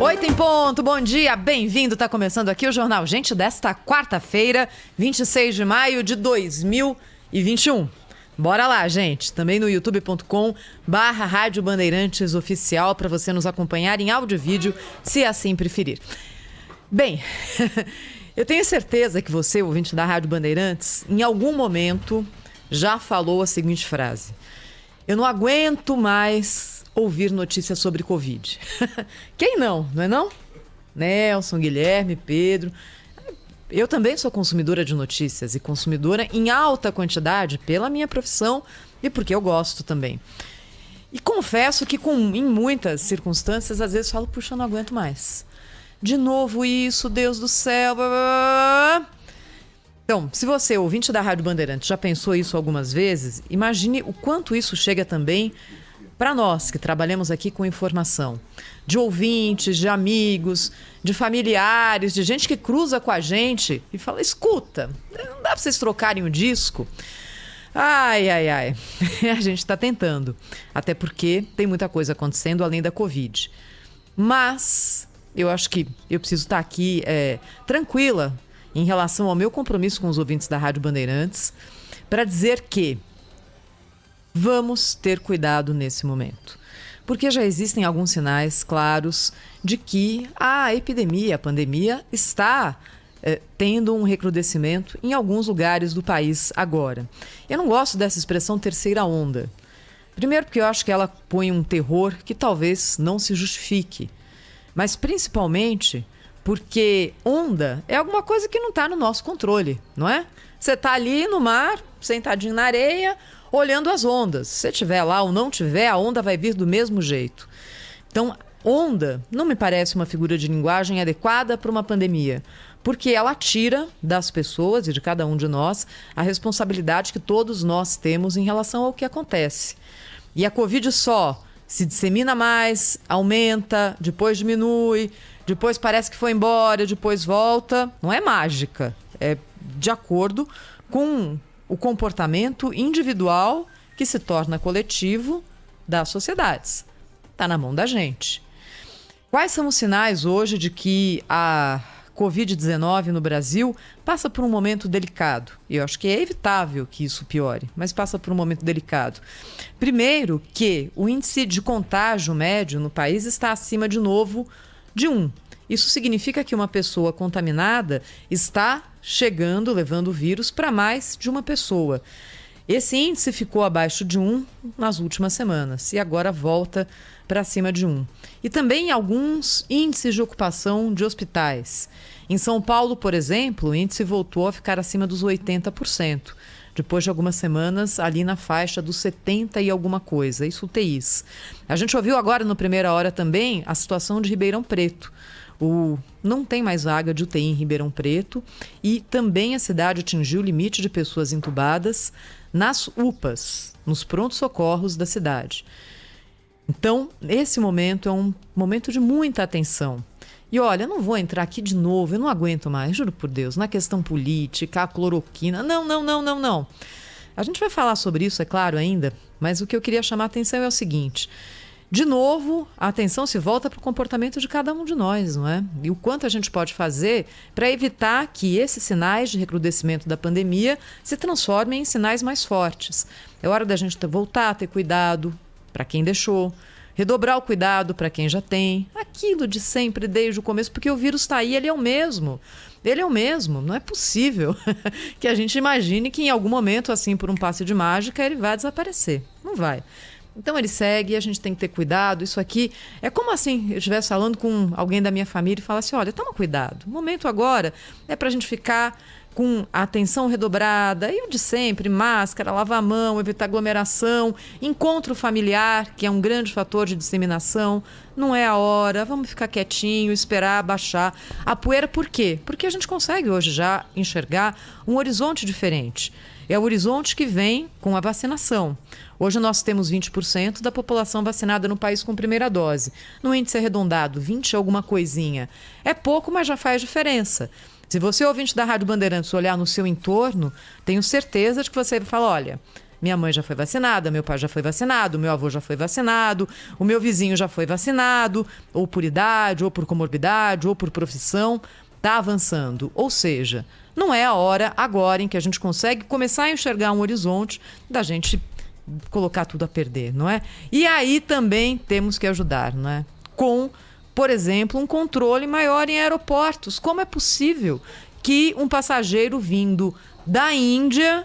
8 em ponto, bom dia, bem-vindo. Tá começando aqui o Jornal Gente desta quarta-feira, 26 de maio de 2021. Bora lá, gente. Também no youtube.com/Rádio Bandeirantes Oficial para você nos acompanhar em áudio e vídeo, se assim preferir. Bem, eu tenho certeza que você, ouvinte da Rádio Bandeirantes, em algum momento já falou a seguinte frase: eu não aguento mais ouvir notícias sobre Covid. Quem não, não é não? Nelson, Guilherme, Pedro. Eu também sou consumidora de notícias e consumidora em alta quantidade pela minha profissão e porque eu gosto também. E confesso que em muitas circunstâncias, às vezes falo, puxa, eu não aguento mais. De novo isso, Deus do céu. Blá, blá, blá. Então, se você, ouvinte da Rádio Bandeirantes, já pensou isso algumas vezes, imagine o quanto isso chega também para nós que trabalhamos aqui com informação, de ouvintes, de amigos, de familiares, de gente que cruza com a gente e fala, escuta, não dá para vocês trocarem o disco? Ai. A gente está tentando, até porque tem muita coisa acontecendo além da Covid. Mas eu acho que eu preciso estar aqui tranquila em relação ao meu compromisso com os ouvintes da Rádio Bandeirantes para dizer que vamos ter cuidado nesse momento, porque já existem alguns sinais claros de que a epidemia, a pandemia, está tendo um recrudescimento em alguns lugares do país agora. Eu não gosto dessa expressão terceira onda. Primeiro porque eu acho que ela põe um terror que talvez não se justifique, mas principalmente porque onda é alguma coisa que não está no nosso controle, não é? Você está ali no mar, sentadinho na areia, olhando as ondas. Se você estiver lá ou não estiver, a onda vai vir do mesmo jeito. Então, onda não me parece uma figura de linguagem adequada para uma pandemia, porque ela tira das pessoas e de cada um de nós a responsabilidade que todos nós temos em relação ao que acontece. E a Covid só se dissemina mais, aumenta, depois diminui, depois parece que foi embora, depois volta. Não é mágica, é de acordo com o comportamento individual que se torna coletivo das sociedades. Está na mão da gente. Quais são os sinais hoje de que a Covid-19 no Brasil passa por um momento delicado? Eu acho que é evitável que isso piore, mas passa por um momento delicado. Primeiro, que o índice de contágio médio no país está acima de novo de 1. Isso significa que uma pessoa contaminada está chegando, levando o vírus para mais de uma pessoa. Esse índice ficou abaixo de 1 nas últimas semanas e agora volta para cima de 1. E também alguns índices de ocupação de hospitais. Em São Paulo, por exemplo, o índice voltou a ficar acima dos 80%. Depois de algumas semanas, ali na faixa dos 70 e alguma coisa. Isso UTIs. A gente ouviu agora no Primeira Hora também a situação de Ribeirão Preto. Não tem mais vaga de UTI em Ribeirão Preto e também a cidade atingiu o limite de pessoas entubadas nas UPAs, nos prontos-socorros da cidade. Então, esse momento é um momento de muita atenção. E olha, eu não vou entrar aqui de novo, eu não aguento mais, juro por Deus, na questão política, a cloroquina, não. A gente vai falar sobre isso, é claro, ainda, mas o que eu queria chamar a atenção é o seguinte: de novo, a atenção se volta para o comportamento de cada um de nós, não é? E o quanto a gente pode fazer para evitar que esses sinais de recrudescimento da pandemia se transformem em sinais mais fortes. É hora da gente voltar a ter cuidado para quem deixou, redobrar o cuidado para quem já tem, aquilo de sempre desde o começo, porque o vírus está aí, ele é o mesmo. Ele é o mesmo, não é possível que a gente imagine que em algum momento, assim, por um passe de mágica, ele vai desaparecer. Não vai. Então ele segue, a gente tem que ter cuidado. Isso aqui é como assim, eu estivesse falando com alguém da minha família e falasse, olha, toma cuidado. O momento agora é para a gente ficar com a atenção redobrada, e o de sempre, máscara, lavar a mão, evitar aglomeração, encontro familiar, que é um grande fator de disseminação. Não é a hora, vamos ficar quietinho, esperar baixar a poeira. Por quê? Porque a gente consegue hoje já enxergar um horizonte diferente. É o horizonte que vem com a vacinação. Hoje nós temos 20% da população vacinada no país com primeira dose. No índice arredondado, 20 alguma coisinha. É pouco, mas já faz diferença. Se você, ouvinte da Rádio Bandeirantes, olhar no seu entorno, tenho certeza de que você vai falar, olha, minha mãe já foi vacinada, meu pai já foi vacinado, meu avô já foi vacinado, o meu vizinho já foi vacinado, ou por idade, ou por comorbidade, ou por profissão, está avançando. Ou seja, não é a hora agora em que a gente consegue começar a enxergar um horizonte da gente colocar tudo a perder, não é? E aí também temos que ajudar, não é? Com, por exemplo, um controle maior em aeroportos. Como é possível que um passageiro vindo da Índia,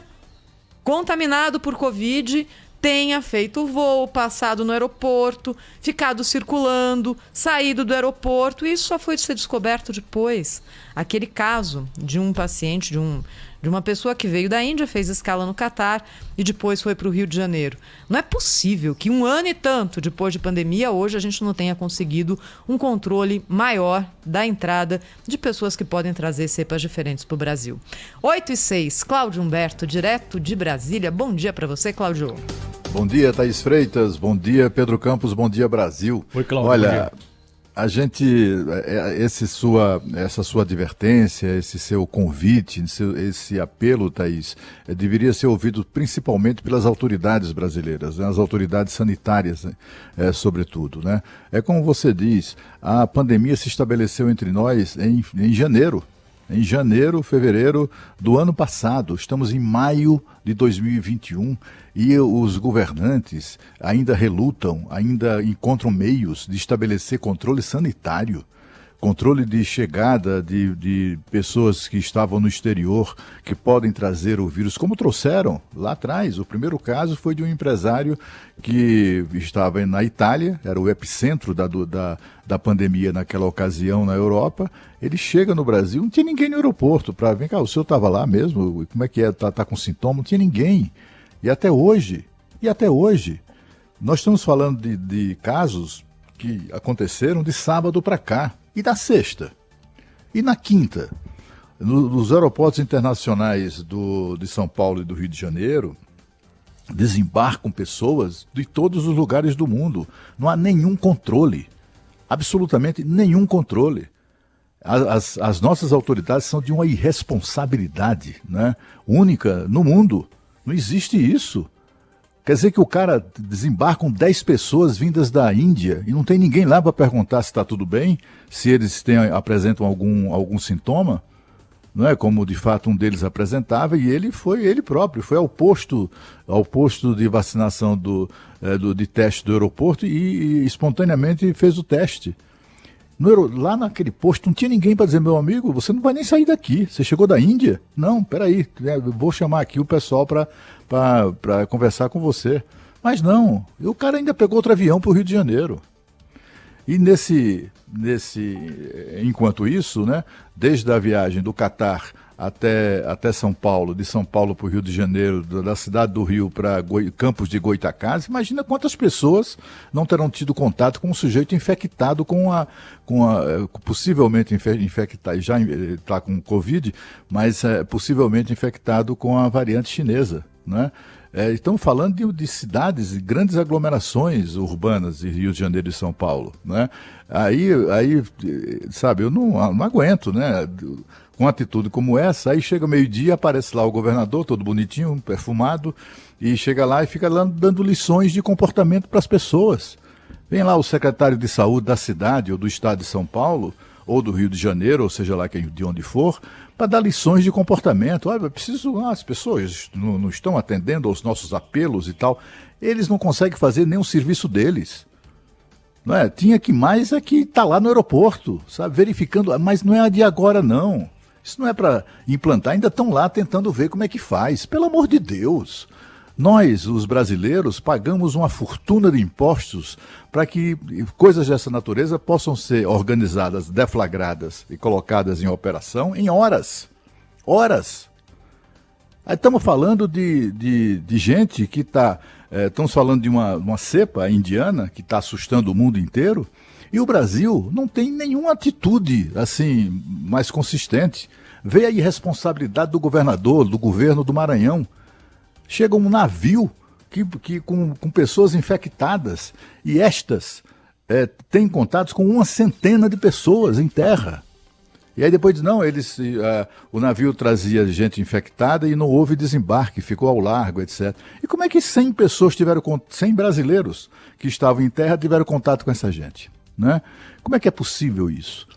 contaminado por Covid, tenha feito o voo, passado no aeroporto, ficado circulando, saído do aeroporto, e isso só foi ser descoberto depois. Aquele caso de um paciente, de uma pessoa que veio da Índia, fez escala no Catar e depois foi para o Rio de Janeiro. Não é possível que 1 ano e tanto depois de pandemia, hoje a gente não tenha conseguido um controle maior da entrada de pessoas que podem trazer cepas diferentes para o Brasil. 8h06, Cláudio Humberto, direto de Brasília. Bom dia para você, Cláudio. Bom dia, Thaís Freitas. Bom dia, Pedro Campos. Bom dia, Brasil. Oi, Cláudio. Olha, a gente, essa sua advertência, esse seu convite, esse apelo, Thaís, deveria ser ouvido principalmente pelas autoridades brasileiras, né? As autoridades sanitárias, né? Sobretudo, né? É como você diz, a pandemia se estabeleceu entre nós em janeiro. Em janeiro, fevereiro do ano passado. Estamos em maio de 2021 e os governantes ainda relutam, ainda encontram meios de estabelecer controle sanitário, controle de chegada de pessoas que estavam no exterior, que podem trazer o vírus, como trouxeram lá atrás. O primeiro caso foi de um empresário que estava na Itália, era o epicentro da pandemia naquela ocasião na Europa. Ele chega no Brasil, não tinha ninguém no aeroporto para vem cá, o senhor estava lá mesmo? Como é que é? Tá com sintoma? Não tinha ninguém. E até hoje, nós estamos falando de casos que aconteceram de sábado para cá. E na sexta? E na quinta? Nos aeroportos internacionais de São Paulo e do Rio de Janeiro, desembarcam pessoas de todos os lugares do mundo. Não há nenhum controle. Absolutamente nenhum controle. As nossas autoridades são de uma irresponsabilidade, né? Única no mundo. Não existe isso. Quer dizer que o cara desembarca com 10 pessoas vindas da Índia e não tem ninguém lá para perguntar se está tudo bem, se eles apresentam algum sintoma, não é? Como de fato um deles apresentava, e ele foi ele próprio, foi ao posto de vacinação de teste do aeroporto e espontaneamente fez o teste. Lá naquele posto não tinha ninguém para dizer, meu amigo, você não vai nem sair daqui, você chegou da Índia? Não, peraí, vou chamar aqui o pessoal para conversar com você. Mas não, o cara ainda pegou outro avião para o Rio de Janeiro. E enquanto isso, né, desde a viagem do Catar até São Paulo, de São Paulo para o Rio de Janeiro, da cidade do Rio para Campos de Goytacazes, imagina quantas pessoas não terão tido contato com um sujeito infectado possivelmente infectado, já está com Covid, mas possivelmente infectado com a variante chinesa, né? Estamos falando de cidades, de grandes aglomerações urbanas de Rio de Janeiro e São Paulo, né? Aí sabe, eu não aguento, né? Com uma atitude como essa, aí chega meio-dia, aparece lá o governador, todo bonitinho, perfumado, e chega lá e fica lá dando lições de comportamento para as pessoas. Vem lá o secretário de saúde da cidade ou do estado de São Paulo, ou do Rio de Janeiro, ou seja lá de onde for, para dar lições de comportamento. Olha, as pessoas não estão atendendo aos nossos apelos e tal. Eles não conseguem fazer nem o serviço deles. Não é? Tinha que mais é que tá lá no aeroporto, sabe, verificando, mas não é a de agora não. Isso não é para implantar, ainda estão lá tentando ver como é que faz. Pelo amor de Deus. Nós, os brasileiros, pagamos uma fortuna de impostos para que coisas dessa natureza possam ser organizadas, deflagradas e colocadas em operação em horas. Horas. Aí estamos falando de gente que está... estamos falando de uma cepa indiana que está assustando o mundo inteiro, e o Brasil não tem nenhuma atitude assim mais consistente. Vê a irresponsabilidade do governador, do governo do Maranhão. Chega um navio com pessoas infectadas e estas têm contatos com 100 de pessoas em terra. E aí depois diz, não, o navio trazia gente infectada e não houve desembarque, ficou ao largo, etc. E como é que 100 pessoas 100 brasileiros que estavam em terra tiveram contato com essa gente? Né? Como é que é possível isso?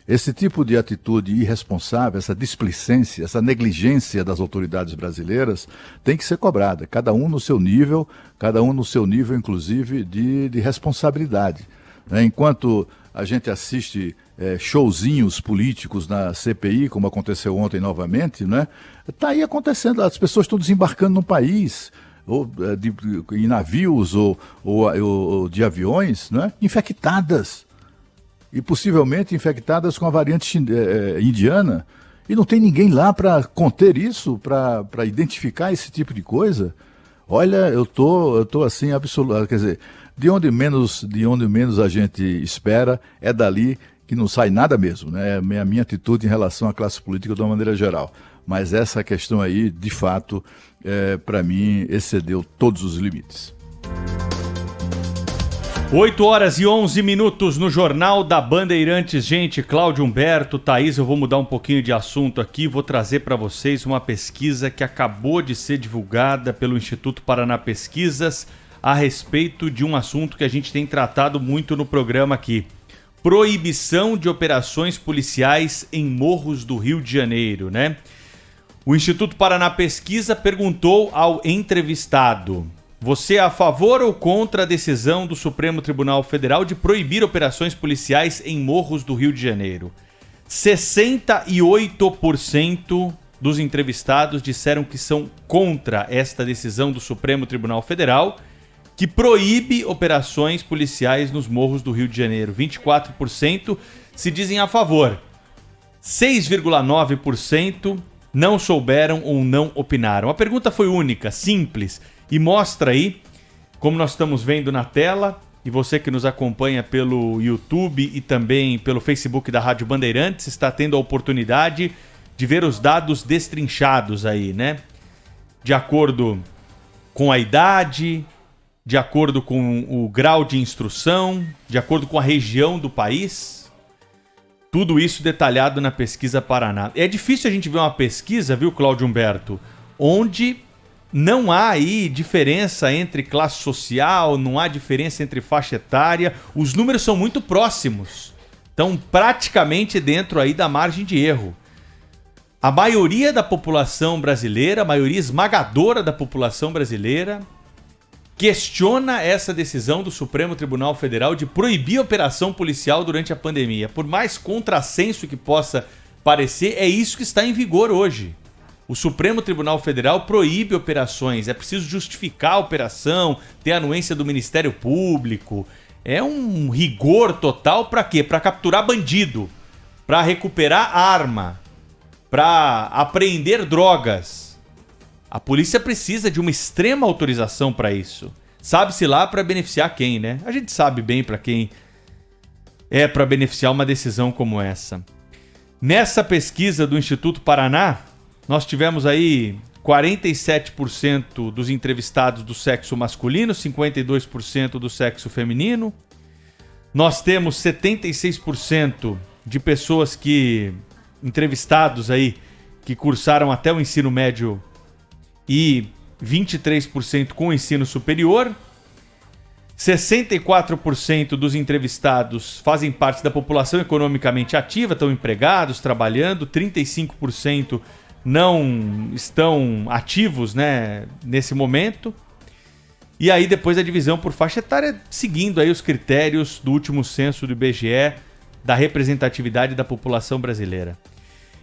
Esse tipo de atitude irresponsável, essa displicência, essa negligência das autoridades brasileiras tem que ser cobrada, cada um no seu nível, inclusive, de responsabilidade. Né? Enquanto a gente assiste showzinhos políticos na CPI, como aconteceu ontem novamente, né? Tá aí acontecendo, as pessoas estão desembarcando no país, em navios ou de aviões, né? Infectadas. E possivelmente infectadas com a variante indiana, e não tem ninguém lá para conter isso, para identificar esse tipo de coisa. Olha, eu tô assim absoluto, quer dizer, de onde menos a gente espera, é dali que não sai nada mesmo, né? É a minha atitude em relação à classe política de uma maneira geral. Mas essa questão aí, de fato, para mim, excedeu todos os limites. 8h11 no Jornal da Bandeirantes. Gente, Cláudio Humberto, Thaís, eu vou mudar um pouquinho de assunto aqui. Vou trazer para vocês uma pesquisa que acabou de ser divulgada pelo Instituto Paraná Pesquisas a respeito de um assunto que a gente tem tratado muito no programa aqui. Proibição de operações policiais em morros do Rio de Janeiro, né? O Instituto Paraná Pesquisa perguntou ao entrevistado: você é a favor ou contra a decisão do Supremo Tribunal Federal de proibir operações policiais em morros do Rio de Janeiro? 68% dos entrevistados disseram que são contra esta decisão do Supremo Tribunal Federal, que proíbe operações policiais nos morros do Rio de Janeiro. 24% se dizem a favor. 6,9% não souberam ou não opinaram. A pergunta foi única, simples, e mostra aí, como nós estamos vendo na tela, e você que nos acompanha pelo YouTube e também pelo Facebook da Rádio Bandeirantes está tendo a oportunidade de ver os dados destrinchados aí, né? De acordo com a idade, de acordo com o grau de instrução, de acordo com a região do país. Tudo isso detalhado na Pesquisa Paraná. É difícil a gente ver uma pesquisa, viu, Cláudio Humberto, onde não há aí diferença entre classe social, não há diferença entre faixa etária. Os números são muito próximos. Estão praticamente dentro aí da margem de erro. A maioria da população brasileira, a maioria esmagadora da população brasileira, questiona essa decisão do Supremo Tribunal Federal de proibir a operação policial durante a pandemia. Por mais contrassenso que possa parecer, é isso que está em vigor hoje. O Supremo Tribunal Federal proíbe operações, é preciso justificar a operação, ter a anuência do Ministério Público. É um rigor total para quê? Para capturar bandido, para recuperar arma, para apreender drogas. A polícia precisa de uma extrema autorização para isso. Sabe-se lá para beneficiar quem, né? A gente sabe bem para quem é para beneficiar uma decisão como essa. Nessa pesquisa do Instituto Paraná, nós tivemos aí 47% dos entrevistados do sexo masculino, 52% do sexo feminino. Nós temos 76% de pessoas entrevistados aí, que cursaram até o ensino médio e 23% com o ensino superior. 64% dos entrevistados fazem parte da população economicamente ativa, estão empregados, trabalhando. 35% não estão ativos, né, nesse momento. E aí depois a divisão por faixa etária, seguindo aí os critérios do último censo do IBGE da representatividade da população brasileira.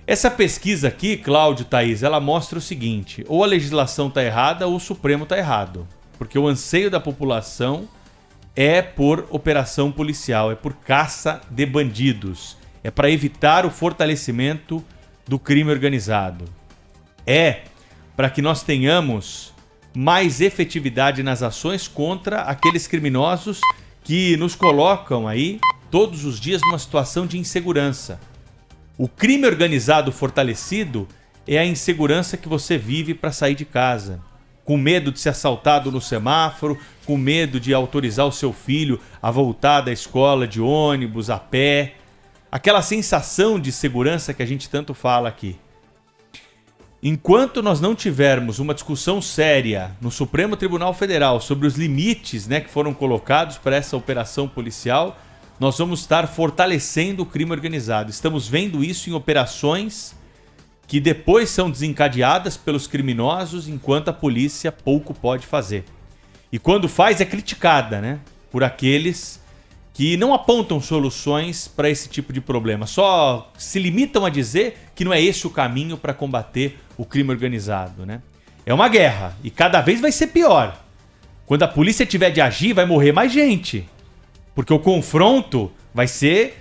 Essa pesquisa aqui, Cláudio, Thaís, ela mostra o seguinte: ou a legislação está errada ou o Supremo está errado. Porque o anseio da população é por operação policial, é por caça de bandidos, é para evitar o fortalecimento do crime organizado. É para que nós tenhamos mais efetividade nas ações contra aqueles criminosos que nos colocam aí todos os dias numa situação de insegurança. O crime organizado fortalecido é a insegurança que você vive para sair de casa, com medo de ser assaltado no semáforo, com medo de autorizar o seu filho a voltar da escola de ônibus, a pé. aquela sensação de segurança que a gente tanto fala aqui. Enquanto nós não tivermos uma discussão séria no Supremo Tribunal Federal sobre os limites, né, que foram colocados para essa operação policial, nós vamos estar fortalecendo o crime organizado. Estamos vendo isso em operações que depois são desencadeadas pelos criminosos, enquanto a polícia pouco pode fazer. E quando faz é criticada, né, por aqueles que não apontam soluções para esse tipo de problema. Só se limitam a dizer que não é esse o caminho para combater o crime organizado, né? É uma guerra e cada vez vai ser pior. Quando a polícia tiver de agir, vai morrer mais gente. Porque o confronto vai ser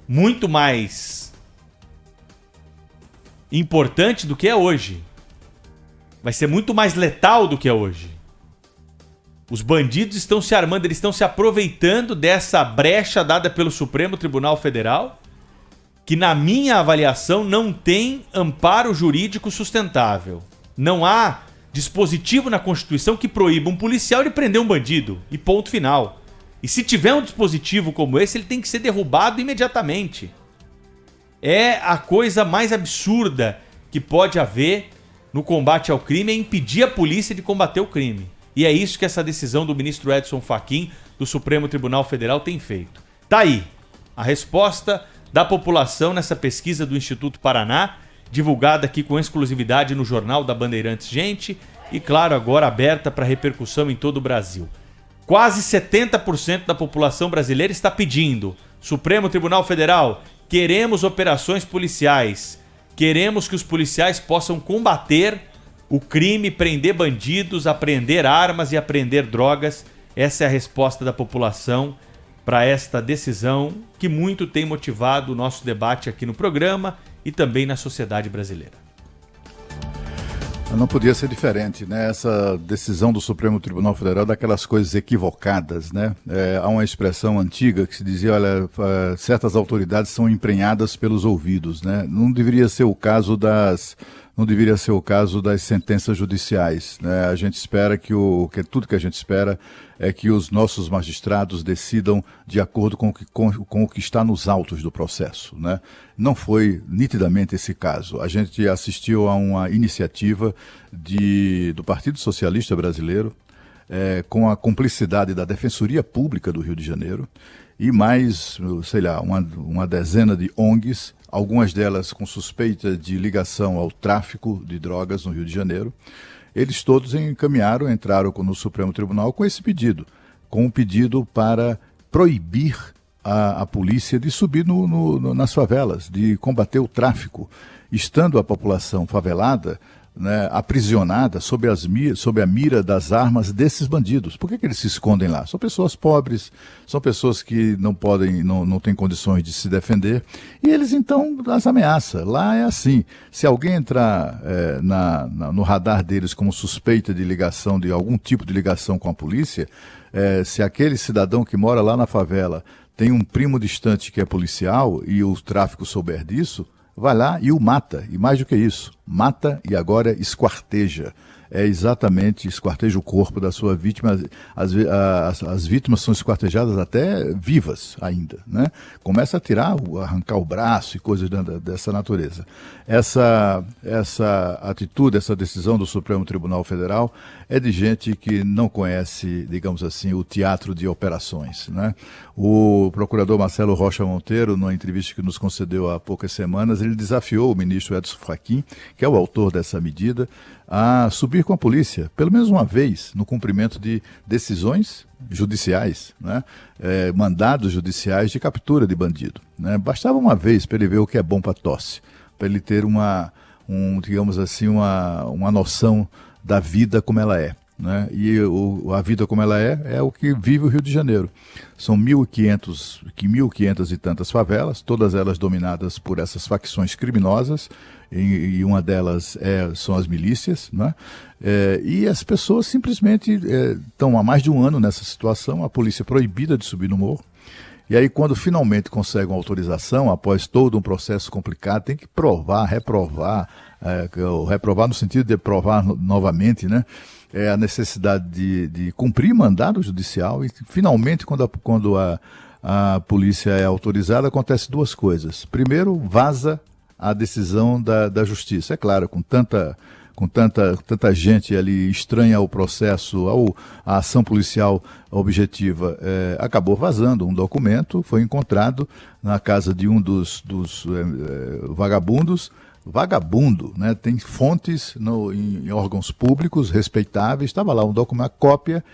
muito mais importante do que é hoje. Vai ser muito mais letal do que é hoje. Os bandidos estão se armando, eles estão se aproveitando dessa brecha dada pelo Supremo Tribunal Federal, que na minha avaliação não tem amparo jurídico sustentável. Não há dispositivo na Constituição que proíba um policial de prender um bandido, e ponto final. E se tiver um dispositivo como esse, ele tem que ser derrubado imediatamente. É a coisa mais absurda que pode haver no combate ao crime, é impedir a polícia de combater o crime. E é isso que essa decisão do ministro Edson Fachin, do Supremo Tribunal Federal, tem feito. Tá aí a resposta da população nessa pesquisa do Instituto Paraná, divulgada aqui com exclusividade no Jornal da Bandeirantes Gente e, claro, agora aberta para repercussão em todo o Brasil. Quase 70% da população brasileira está pedindo: Supremo Tribunal Federal, queremos operações policiais, queremos que os policiais possam combater o crime, prender bandidos, apreender armas e apreender drogas. Essa é a resposta da população para esta decisão que muito tem motivado o nosso debate aqui no programa e também na sociedade brasileira. Não podia ser diferente, né? Essa decisão do Supremo Tribunal Federal, daquelas coisas equivocadas, né? Há uma expressão antiga que se dizia, olha, certas autoridades são emprenhadas pelos ouvidos, né? Não deveria ser o caso das sentenças judiciais, né? A gente espera que tudo que a gente espera é que os nossos magistrados decidam de acordo com o que está nos autos do processo, né? Não foi nitidamente esse caso. A gente assistiu a uma iniciativa do Partido Socialista Brasileiro, com a cumplicidade da Defensoria Pública do Rio de Janeiro e mais, sei lá, uma dezena de ONGs, algumas delas com suspeita de ligação ao tráfico de drogas no Rio de Janeiro. Eles todos entraram no Supremo Tribunal com esse pedido, com um pedido para proibir a polícia de subir nas favelas, de combater o tráfico, estando a população favelada, né, aprisionada sob a mira das armas desses bandidos. Por que eles se escondem lá? São pessoas pobres, são pessoas que não têm condições de se defender, e eles então as ameaçam. Lá é assim, se alguém entrar no radar deles como suspeita de ligação, de algum tipo de ligação com a polícia, se aquele cidadão que mora lá na favela tem um primo distante que é policial e o tráfico souber disso, vai lá e o mata, e mais do que isso, mata e agora esquarteja. Esquarteja o corpo da sua vítima. As vítimas são esquartejadas até vivas ainda, né? Começa a arrancar o braço e coisas dessa natureza. Essa atitude, essa decisão do Supremo Tribunal Federal é de gente que não conhece, digamos assim, o teatro de operações, né? O procurador Marcelo Rocha Monteiro, numa entrevista que nos concedeu há poucas semanas, ele desafiou o ministro Edson Fachin, que é o autor dessa medida, a subir com a polícia, pelo menos uma vez, no cumprimento de decisões judiciais, né? Mandados judiciais de captura de bandido, né? Bastava uma vez para ele ver o que é bom para tosse, para ele ter digamos assim, uma noção da vida como ela é, né? E a vida como ela é o que vive o Rio de Janeiro. São 1.500 e tantas favelas, todas elas dominadas por essas facções criminosas, e uma delas são as milícias, né? E as pessoas simplesmente estão há mais de um ano nessa situação, a polícia proibida de subir no morro. E aí, quando finalmente consegue uma autorização, após todo um processo complicado, tem que reprovar no sentido de provar novamente, né? A necessidade de cumprir mandado judicial, e finalmente, quando a polícia é autorizada, acontece duas coisas. Primeiro, vaza a decisão da justiça. É claro, com tanta gente ali estranha ao processo, à ação policial objetiva, acabou vazando um documento, foi encontrado na casa de um dos vagabundos. Vagabundo, né? Tem fontes em órgãos públicos respeitáveis, estava lá um documento, cópia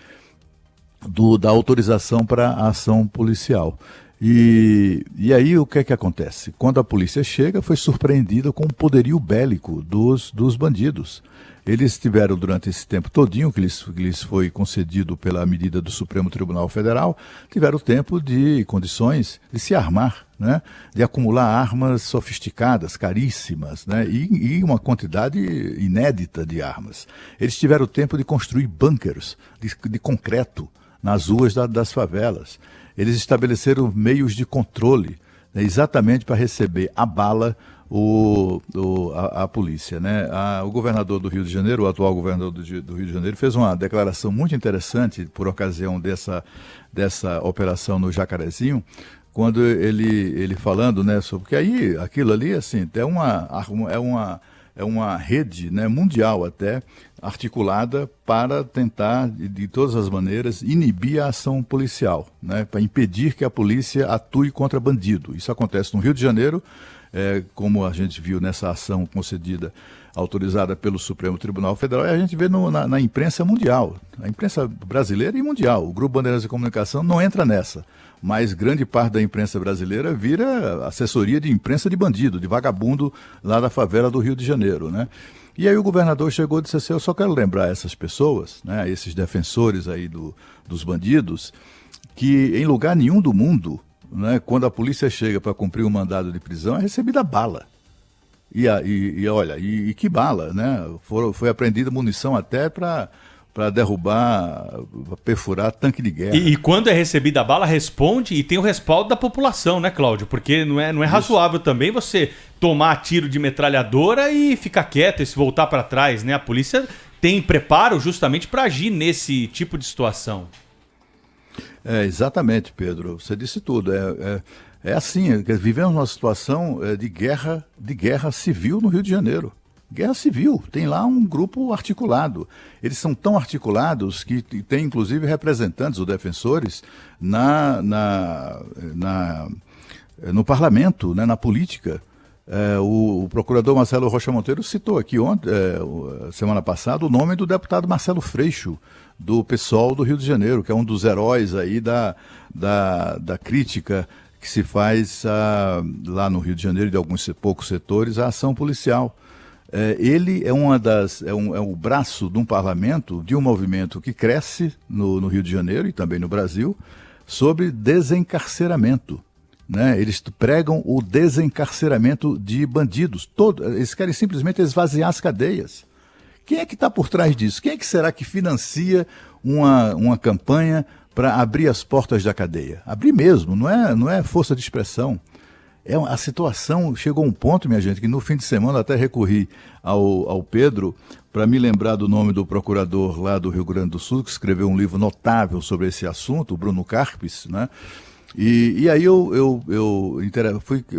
da autorização para a ação policial. E aí o que é que acontece? Quando a polícia chega, foi surpreendida com o poderio bélico dos bandidos. Eles tiveram, durante esse tempo todinho que lhes foi concedido pela medida do Supremo Tribunal Federal, tiveram tempo de condições de se armar, né? De acumular armas sofisticadas, caríssimas, né? E uma quantidade inédita de armas. Eles tiveram tempo de construir bunkers de concreto nas ruas das favelas. Eles estabeleceram meios de controle, né, exatamente para receber a bala a polícia, né? O governador do Rio de Janeiro, o atual governador do Rio de Janeiro, fez uma declaração muito interessante por ocasião dessa operação no Jacarezinho, quando ele falando, né, sobre que aí aquilo ali assim é uma rede, né, mundial até, articulada para tentar, de todas as maneiras, inibir a ação policial, né, para impedir que a polícia atue contra bandido. Isso acontece no Rio de Janeiro, como a gente viu nessa ação concedida, autorizada pelo Supremo Tribunal Federal, e a gente vê na imprensa mundial, a imprensa brasileira e mundial. O Grupo Bandeirantes de Comunicação não entra nessa, mas grande parte da imprensa brasileira vira assessoria de imprensa de bandido, de vagabundo lá da favela do Rio de Janeiro, né? E aí o governador chegou e disse assim: eu só quero lembrar essas pessoas, né, esses defensores aí dos bandidos, que em lugar nenhum do mundo, né, quando a polícia chega para cumprir um mandado de prisão, é recebida bala. Olha, que bala, né? Foi apreendida munição até para derrubar, perfurar tanque de guerra. E quando é recebida a bala, responde e tem o respaldo da população, né, Cláudio? Porque não é razoável também você tomar tiro de metralhadora e ficar quieto e se voltar para trás, né? A polícia tem preparo justamente para agir nesse tipo de situação. Exatamente, Pedro. Você disse tudo. É assim, vivemos uma situação de guerra civil no Rio de Janeiro. Guerra civil, tem lá um grupo articulado. Eles são tão articulados que tem inclusive representantes ou defensores no parlamento, né, na política. O procurador Marcelo Rocha Monteiro citou aqui semana passada, o nome do deputado Marcelo Freixo, do PSOL do Rio de Janeiro, que é um dos heróis aí da crítica que se faz lá no Rio de Janeiro, de alguns poucos setores, à ação policial. Ele é o braço de um parlamento, de um movimento que cresce no Rio de Janeiro e também no Brasil, sobre desencarceramento. Né? Eles pregam o desencarceramento de bandidos. Eles querem simplesmente esvaziar as cadeias. Quem é que está por trás disso? Quem é que será que financia uma campanha para abrir as portas da cadeia? Abrir mesmo, não é força de expressão. A situação chegou a um ponto, minha gente, que no fim de semana até recorri ao Pedro para me lembrar do nome do procurador lá do Rio Grande do Sul, que escreveu um livro notável sobre esse assunto, o Bruno Carpes, né? E aí eu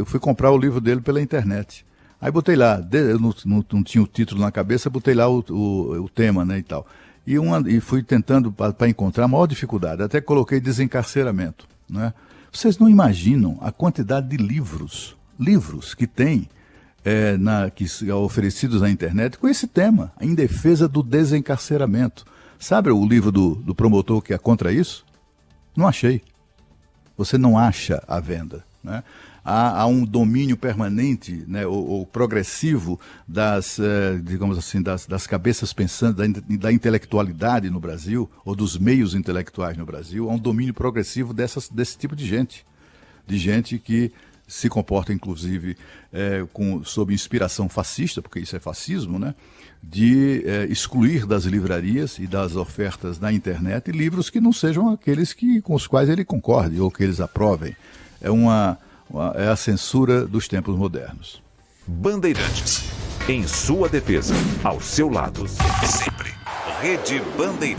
fui comprar o livro dele pela internet. Aí botei lá, eu não tinha o título na cabeça, botei lá o tema, né, e tal. E fui tentando para encontrar a maior dificuldade, até coloquei desencarceramento, né? Vocês não imaginam a quantidade de livros que tem que são oferecidos na internet com esse tema, em defesa do desencarceramento. Sabe o livro do promotor que é contra isso? Não achei. Você não acha à venda, né? Há um domínio permanente, né, ou progressivo digamos assim, das cabeças pensantes, da intelectualidade no Brasil, ou dos meios intelectuais no Brasil. Há um domínio progressivo desse tipo de gente que se comporta, inclusive, sob inspiração fascista, porque isso é fascismo, né, de excluir das livrarias e das ofertas na internet livros que não sejam aqueles com os quais ele concorde ou que eles aprovem. É a censura dos tempos modernos. Bandeirantes, em sua defesa, ao seu lado, sempre. Rede Bandeirantes.